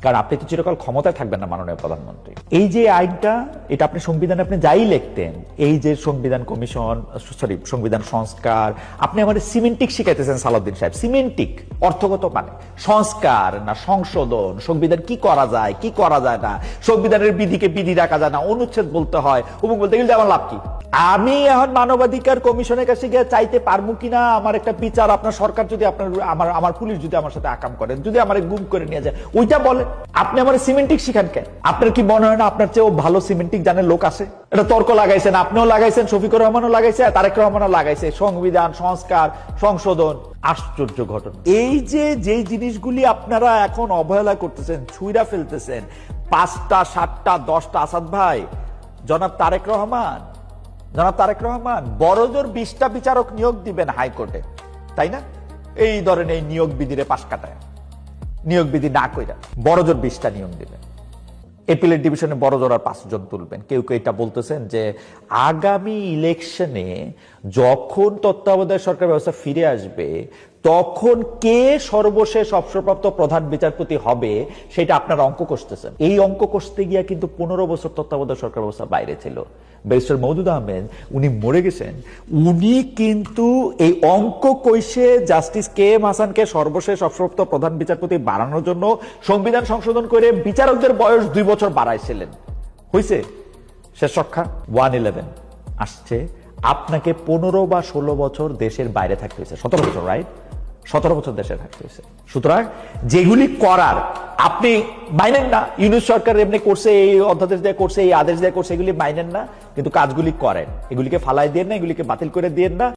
কারণ আপনি তো চিরকাল ক্ষমতায় থাকবেন না মাননীয় প্রধানমন্ত্রী। এই যে আইনটা, এটা আপনি সংবিধানে আপনি যাই লিখতেন, এই যে সংবিধান কমিশন, সংবিধান সংস্কার, আপনি আমাদের সিমেন্টিক শিখাইতেছেন সালাউদ্দিন সাহেব। সিমেন্টিক অর্থগত মানে সংস্কার না সংশোধন, সংবিধান কি করা যায় কি করা যায় না, সংবিধানের বিধিকে বিধি রাখা যায় না, অনুচ্ছেদ বলতে হয়, অমুক বলতে গেলে আমার লাভ কি? আমি এখন মানবাধিকার কমিশনের কাছে গিয়ে চাইতে পারবো কিনা আমার একটা বিচার, আপনার সরকার যদি আপনার আমার পুলিশ যদি আমার সাথে আকাম করেন, যদি আমার গুম করে নিয়ে যায়, ওইটা বলে আপনি আমার সিমেন্টিক শিখান কেন? আপনার কি মনে হয় না আপনার চেয়েও ভালো সিমেন্টিক জানের লোক আছে? এটা তর্ক লাগাইছেন, আপনিও লাগাইছেন, শফিকুর রহমানও লাগাইছে, তারেক রহমানও লাগাইছে, সংবিধান সংস্কার সংশোধন। আশ্চর্য ঘটনা। এই যে যেই জিনিসগুলি আপনারা এখন অবহেলা করতেছেন, ছুঁড়া ফেলতেছেন, 5টা 7টা 10টা, আসাদ ভাই, জনাব তারেক রহমান বড়জোর 20টা বিচারক নিয়োগ দিবেন হাইকোর্টে, তাই না? এই ধরেন এই নিয়োগ বিধিরে পাশ কাটায়, নিয়োগ বিধি না কইরা বড়জোর 20টা নিয়োগ দিবেন। এপিলেট ডিভিশনে বড়জোর আর 5 জন তুলবেন। কেউ কেউ এটা বলতেছেন যে আগামী ইলেকশনে যখন তত্ত্বাবধায়ক সরকার ব্যবস্থা ফিরে আসবে, তখন কে সর্বশেষ অবসরপ্রাপ্ত প্রধান বিচারপতি হবে সেটা আপনারা অঙ্ক কষতেছেন। এই অঙ্ক কষতে গিয়া কিন্তু 15 বছর তত্ত্বাবধায়ক সরকার ব্যবস্থা বাইরে ছিল। ব্যারিস্টার মওদুদ আহমেদ উনি মরে গেছেন, উনি কিন্তু এই অঙ্ক কইসে জাস্টিস কে এম হাসানকে সর্বশেষ অবসরপ্রাপ্ত প্রধান বিচারপতি বাড়ানোর জন্য সংবিধান সংশোধন করে বিচারকদের বয়স 2 বছর বাড়াইছিলেন। হইছে শেষ রক্ষা। 111 আসছে, আপনাকে 15 বা 16 বছর দেশের বাইরে থাকতে হয়েছে, 17 বছর, রাইট? 17 বছর দেশে থাকতে হয়েছে। সুতরাং যেগুলি করার আপনি মাইনেন না, ইউনূস সরকার এমনি করছে, এই অধ্যাদেশ দিয়ে করছে, এই আদেশ দিয়ে করছে, এগুলি মাইনেন না, কিন্তু কাজগুলি করেন। এগুলিকে ফালাই দিয়ে না, এগুলিকে বাতিল করে দিয়ে না।